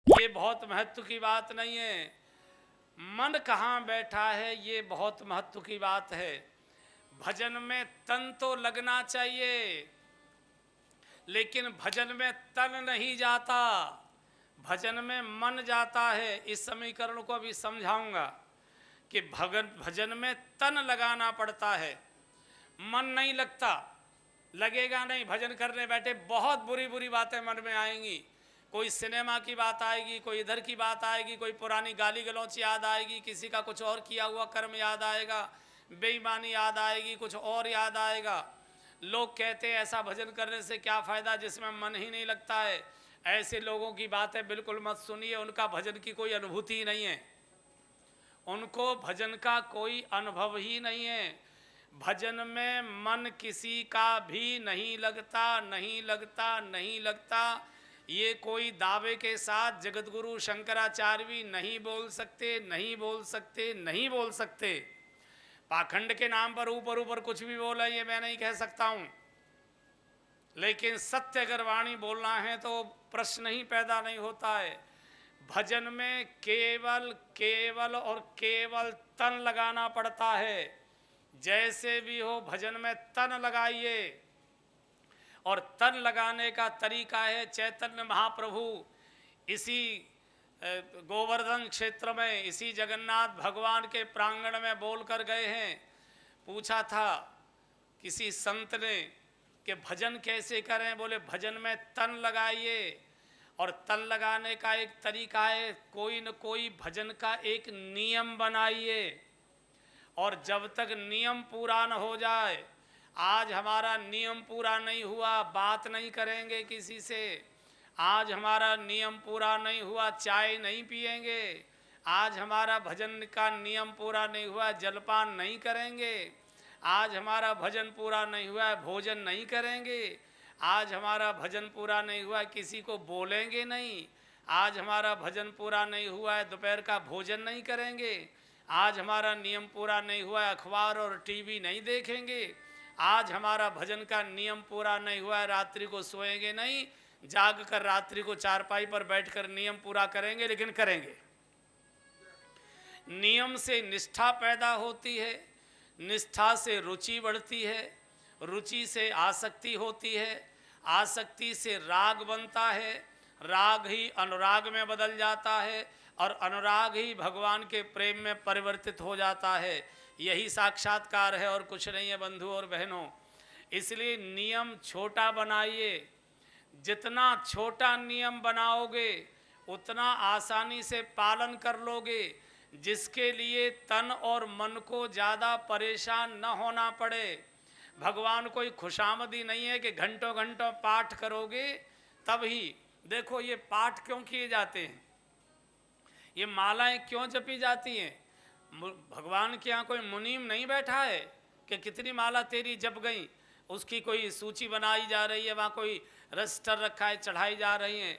ये बहुत महत्व की बात नहीं है। मन कहाँ बैठा है ये बहुत महत्व की बात है। भजन में तन तो लगना चाहिए, लेकिन भजन में तन नहीं जाता, भजन में मन जाता है। इस समीकरण को अभी समझाऊंगा कि भजन में तन लगाना पड़ता है, मन नहीं लगता, लगेगा नहीं। भजन करने बैठे बहुत बुरी बुरी बातें मन में आएंगी। कोई सिनेमा की बात आएगी, कोई इधर की बात आएगी, कोई पुरानी गाली गलौच याद आएगी, किसी का कुछ और किया हुआ कर्म याद आएगा, बेईमानी याद आएगी, कुछ और याद आएगा। लोग कहते हैं ऐसा भजन करने से क्या फ़ायदा जिसमें मन ही नहीं लगता है। ऐसे लोगों की बातें बिल्कुल मत सुनिए, उनका भजन की कोई अनुभूति ही नहीं है, उनको भजन का कोई अनुभव ही नहीं है। भजन में मन किसी का भी नहीं लगता, नहीं लगता, नहीं लगता। ये कोई दावे के साथ जगतगुरु शंकराचार्य भी नहीं बोल सकते, नहीं बोल सकते, नहीं बोल सकते। पाखंड के नाम पर ऊपर ऊपर कुछ भी बोला ये मैं नहीं कह सकता हूं, लेकिन सत्य अगर वाणी बोलना है तो प्रश्न ही पैदा नहीं होता है। भजन में केवल केवल और केवल तन लगाना पड़ता है। जैसे भी हो भजन में तन लगाइए, और तन लगाने का तरीका है चैतन्य महाप्रभु इसी गोवर्धन क्षेत्र में, इसी जगन्नाथ भगवान के प्रांगण में बोल कर गए हैं। पूछा था किसी संत ने कि भजन कैसे करें, बोले भजन में तन लगाइए। और तन लगाने का एक तरीका है, कोई न कोई भजन का एक नियम बनाइए, और जब तक नियम पूरा न हो जाए, आज हमारा नियम पूरा नहीं हुआ बात नहीं करेंगे किसी से, आज हमारा नियम पूरा नहीं हुआ चाय नहीं पिएंगे, आज हमारा भजन का नियम पूरा नहीं हुआ जलपान नहीं करेंगे, आज हमारा भजन पूरा नहीं हुआ भोजन नहीं करेंगे, आज हमारा भजन पूरा नहीं हुआ किसी को बोलेंगे नहीं, आज हमारा भजन पूरा नहीं हुआ है दोपहर का भोजन नहीं करेंगे, आज हमारा नियम पूरा नहीं हुआ है अखबार और टीवी नहीं देखेंगे, आज हमारा भजन का नियम पूरा नहीं हुआ है रात्रि को सोएंगे नहीं, जाग कर रात्रि को चारपाई पर बैठकर नियम पूरा करेंगे, लेकिन करेंगे। नियम से निष्ठा पैदा होती है, निष्ठा से रुचि बढ़ती है, रुचि से आसक्ति होती है, आसक्ति से राग बनता है, राग ही अनुराग में बदल जाता है, और अनुराग ही भगवान के प्रेम में परिवर्तित हो जाता है। यही साक्षात्कार है और कुछ नहीं है बंधु और बहनों। इसलिए नियम छोटा बनाइए, जितना छोटा नियम बनाओगे उतना आसानी से पालन कर लोगे, जिसके लिए तन और मन को ज़्यादा परेशान न होना पड़े। भगवान कोई खुशामदी नहीं है कि घंटों घंटों पाठ करोगे तभी। देखो ये पाठ क्यों किए जाते हैं, ये मालाएं क्यों जपी जाती हैं। भगवान के यहाँ कोई मुनीम नहीं बैठा है कि कितनी माला तेरी जप गई, उसकी कोई सूची बनाई जा रही है, वहाँ कोई रजिस्टर रखा है, चढ़ाई जा रही हैं।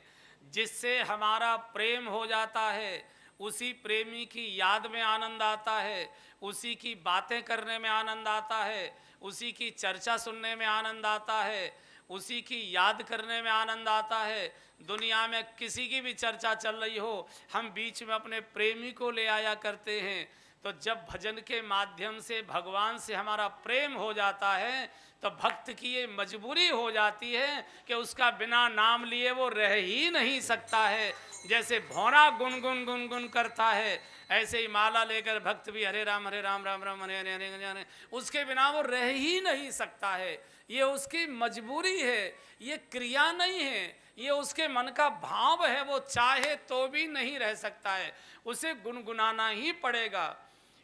जिससे हमारा प्रेम हो जाता है, उसी प्रेमी की याद में आनंद आता है, उसी की बातें करने में आनंद आता है, उसी की चर्चा सुनने में आनंद आता है, उसी की याद करने में आनंद आता है। दुनिया में किसी की भी चर्चा चल रही हो, हम बीच में अपने प्रेमी को ले आया करते हैं। तो जब भजन के माध्यम से भगवान से हमारा प्रेम हो जाता है तो भक्त की ये मजबूरी हो जाती है कि उसका बिना नाम लिए वो रह ही नहीं सकता है। जैसे भौरा गुनगुन गुनगुन करता है, ऐसे ही माला लेकर भक्त भी हरे राम राम राम हरे हरे हरे हरे, उसके बिना वो रह ही नहीं सकता है। ये उसकी मजबूरी है, ये क्रिया नहीं है, ये उसके मन का भाव है। वो चाहे तो भी नहीं रह सकता है, उसे गुनगुनाना ही पड़ेगा।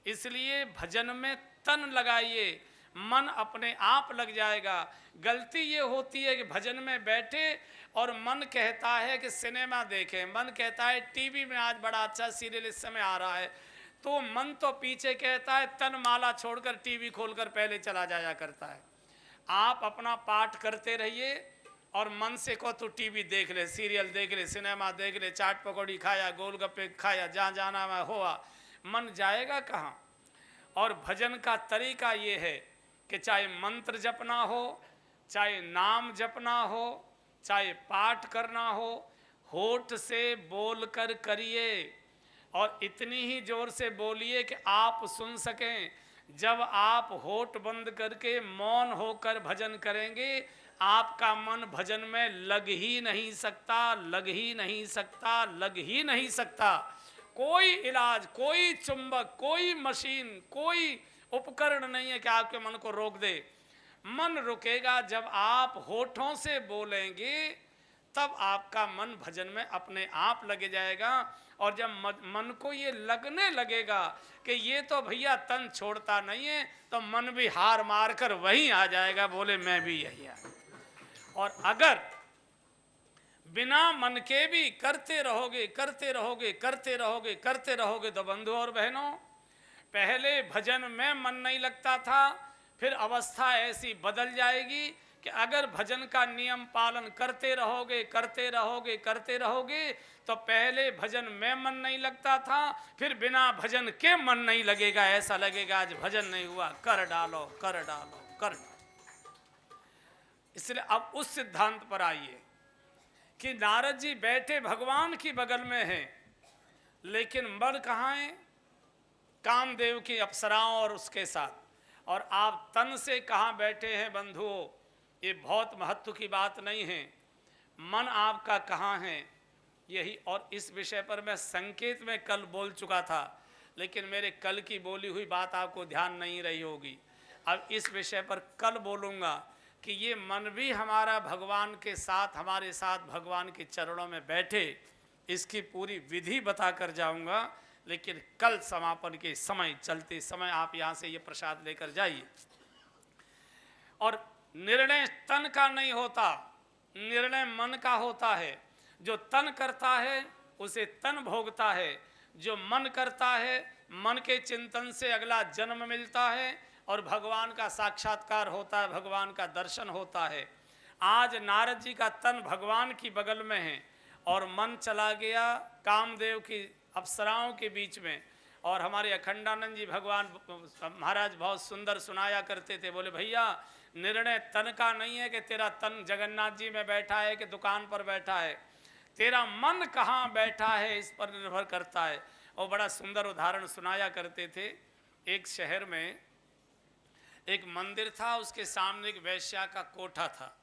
इसलिए भजन में तन लगाइए, मन अपने आप लग जाएगा। गलती ये होती है कि भजन में बैठे और मन कहता है कि सिनेमा देखें, मन कहता है टीवी में आज बड़ा अच्छा सीरियल इस समय आ रहा है, तो मन तो पीछे कहता है तन माला छोड़कर टीवी खोलकर पहले चला जाया करता है। आप अपना पाठ करते रहिए और मन से को तो टीवी देख ले, सीरियल देख ले, सिनेमा देख ले, चाट पकौड़ी खाया, गोलगप्पे खाया, जहाँ जाना हुआ, मन जाएगा कहाँ। और भजन का तरीका ये है कि चाहे मंत्र जपना हो, चाहे नाम जपना हो, चाहे पाठ करना हो, होठ से बोलकर करिए और इतनी ही जोर से बोलिए कि आप सुन सकें। जब आप होठ बंद करके मौन होकर भजन करेंगे, आपका मन भजन में लग ही नहीं सकता, लग ही नहीं सकता, लग ही नहीं सकता। कोई इलाज, कोई चुंबक, कोई मशीन, कोई उपकरण नहीं है कि आपके मन को रोक दे। मन रुकेगा जब आप होठों से बोलेंगे, तब आपका मन भजन में अपने आप लगे जाएगा। और जब मन को ये लगने लगेगा कि ये तो भैया तन छोड़ता नहीं है, तो मन भी हार मार कर वहीं आ जाएगा, बोले मैं भी यही आ। और अगर बिना मन के भी करते रहोगे, करते रहोगे, करते रहोगे, करते रहोगे, तो बंधु और बहनों, पहले भजन में मन नहीं लगता था, फिर अवस्था ऐसी बदल जाएगी कि अगर भजन का नियम पालन करते रहोगे, करते रहोगे, करते रहोगे, तो पहले भजन में मन नहीं लगता था, फिर बिना भजन के मन नहीं लगेगा। ऐसा लगेगा आज भजन नहीं हुआ, कर डालो, कर डालो, कर डालो। इसलिए अब उस सिद्धांत पर आइए कि नारद जी बैठे भगवान की बगल में हैं, लेकिन मन कहाँ है? कामदेव की अप्सराओं और उसके साथ। और आप तन से कहाँ बैठे हैं बंधुओं? ये बहुत महत्व की बात नहीं है। मन आपका कहाँ है? यही। और इस विषय पर मैं संकेत में कल बोल चुका था, लेकिन मेरे कल की बोली हुई बात आपको ध्यान नहीं रही होगी। अब इस विषय पर कल बोलूँगा कि ये मन भी हमारा भगवान के साथ, हमारे साथ भगवान के चरणों में बैठे, इसकी पूरी विधि बता कर जाऊँगा। लेकिन कल समापन के समय, चलते समय आप यहाँ से ये प्रसाद लेकर जाइए। और निर्णय तन का नहीं होता, निर्णय मन का होता है। जो तन करता है उसे तन भोगता है, जो मन करता है मन के चिंतन से अगला जन्म मिलता है और भगवान का साक्षात्कार होता है, भगवान का दर्शन होता है। आज नारद जी का तन भगवान की बगल में है और मन चला गया कामदेव की अप्सराओं के बीच में। और हमारे अखंडानंद जी भगवान महाराज बहुत सुंदर सुनाया करते थे, बोले भैया निर्णय तन का नहीं है कि तेरा तन जगन्नाथ जी में बैठा है कि दुकान पर बैठा है, तेरा मन कहाँ बैठा है इस पर निर्भर करता है। और बड़ा सुंदर उदाहरण सुनाया करते थे। एक शहर में एक मंदिर था, उसके सामने एक वैश्या का कोठा था।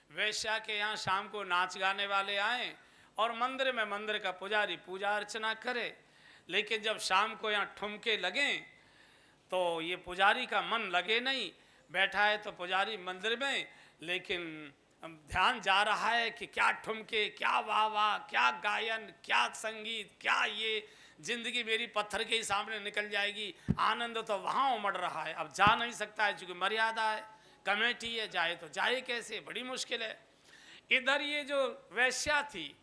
वैश्या के यहाँ शाम को नाच गाने वाले आए और मंदिर में मंदिर का पुजारी पूजा अर्चना करे। लेकिन जब शाम को यहाँ ठुमके लगें तो ये पुजारी का मन लगे नहीं, बैठा है तो पुजारी मंदिर में, लेकिन ध्यान जा रहा है कि क्या ठुमके, क्या वाह वाह, क्या गायन, क्या संगीत, क्या ये जिंदगी मेरी पत्थर के ही सामने निकल जाएगी। आनंद तो वहाँ उमड़ रहा है, अब जा नहीं सकता है क्योंकि मर्यादा है, कमेटी है, जाए तो जाए कैसे, बड़ी मुश्किल है। इधर ये जो वैश्या थी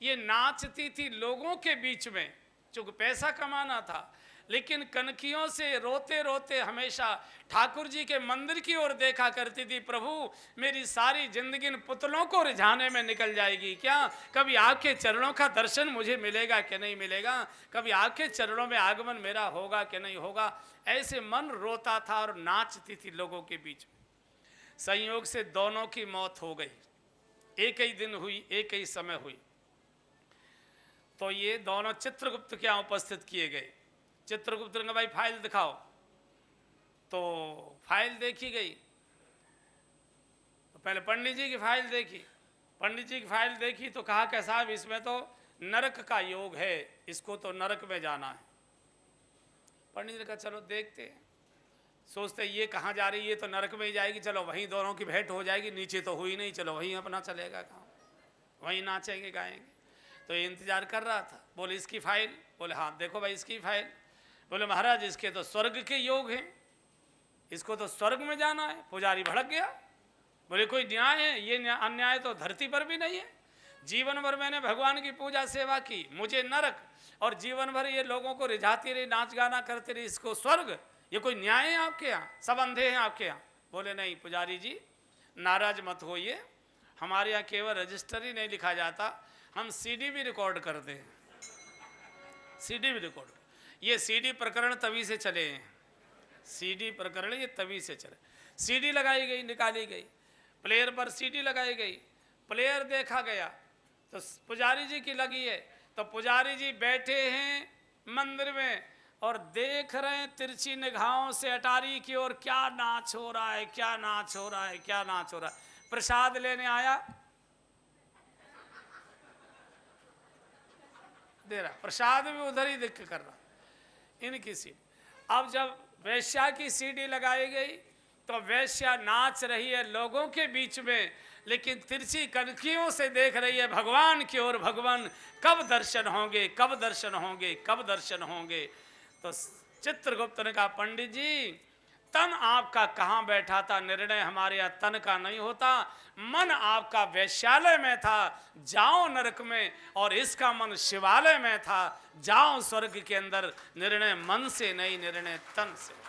ये नाचती थी लोगों के बीच में, चूँकि पैसा कमाना था, लेकिन कनखियों से रोते रोते हमेशा ठाकुर जी के मंदिर की ओर देखा करती थी। प्रभु मेरी सारी जिंदगी इन पुतलों को रिझाने में निकल जाएगी क्या? कभी आपके चरणों का दर्शन मुझे मिलेगा कि नहीं मिलेगा? कभी आपके चरणों में आगमन मेरा होगा कि नहीं होगा? ऐसे मन रोता था और नाचती थी लोगों के बीच में। संयोग से दोनों की मौत हो गई, एक ही दिन हुई, एक ही समय हुई। तो ये दोनों चित्रगुप्त के यहाँ उपस्थित किए गए। चित्रगुप्त ने कहा भाई फाइल दिखाओ, तो फाइल देखी गई। तो पहले पंडित जी की फाइल देखी, पंडित जी की फाइल देखी तो कहा कि साहब इसमें तो नरक का योग है, इसको तो नरक में जाना है। पंडित जी ने कहा चलो देखते हैं। सोचते ये कहाँ जा रही है, तो नरक में ही जाएगी, चलो वहीं दोनों की भेंट हो जाएगी, नीचे तो हुई नहीं, चलो वहीं अपना चलेगा काम, वहीं नाचेंगे गाएंगे। तो ये इंतजार कर रहा था। बोले इसकी फाइल, बोले हाँ देखो भाई इसकी फाइल। बोले महाराज इसके तो स्वर्ग के योग हैं, इसको तो स्वर्ग में जाना है। पुजारी भड़क गया, बोले कोई न्याय है? ये अन्याय तो धरती पर भी नहीं है। जीवन भर मैंने भगवान की पूजा सेवा की, मुझे नरक, और जीवन भर ये लोगों को रिझाती रही, नाच गाना करती रही, इसको स्वर्ग, ये कोई न्याय है आपके यहाँ? सब अंधे हैं आपके यहाँ? बोले नहीं पुजारी जी नाराज मत होइए, हमारे यहाँ केवल रजिस्टर ही नहीं लिखा जाता, हम सीडी भी रिकॉर्ड करते हैं, सीडी भी रिकॉर्ड। ये सीडी प्रकरण तभी से चले हैं, सीडी प्रकरण ये तभी से चले। सीडी लगाई गई, निकाली गई, प्लेयर पर सीडी लगाई गई, प्लेयर देखा गया तो पुजारी जी की लगी है। तो पुजारी जी बैठे हैं मंदिर में और देख रहे हैं तिरछी निगाहों से अटारी की ओर, क्या नाच हो रहा है, क्या नाच हो रहा है, क्या नाच हो रहा है। प्रसाद लेने आया, दे रहा प्रसाद भी उधर ही देख के कर रहा इनकी सीढ़ी। अब जब वैश्या की सीढ़ी लगाई गई तो वैश्या नाच रही है लोगों के बीच में, लेकिन तिरछी कनखियों से देख रही है भगवान की ओर, भगवान कब दर्शन होंगे, कब दर्शन होंगे, कब दर्शन होंगे। तो चित्रगुप्त ने कहा, पंडित जी तन आपका कहाँ बैठा था, निर्णय हमारे यहाँ तन का नहीं होता, मन आपका वैश्यालय में था, जाओ नरक में, और इसका मन शिवालय में था, जाओ स्वर्ग के अंदर। निर्णय मन से नहीं, निर्णय तन से।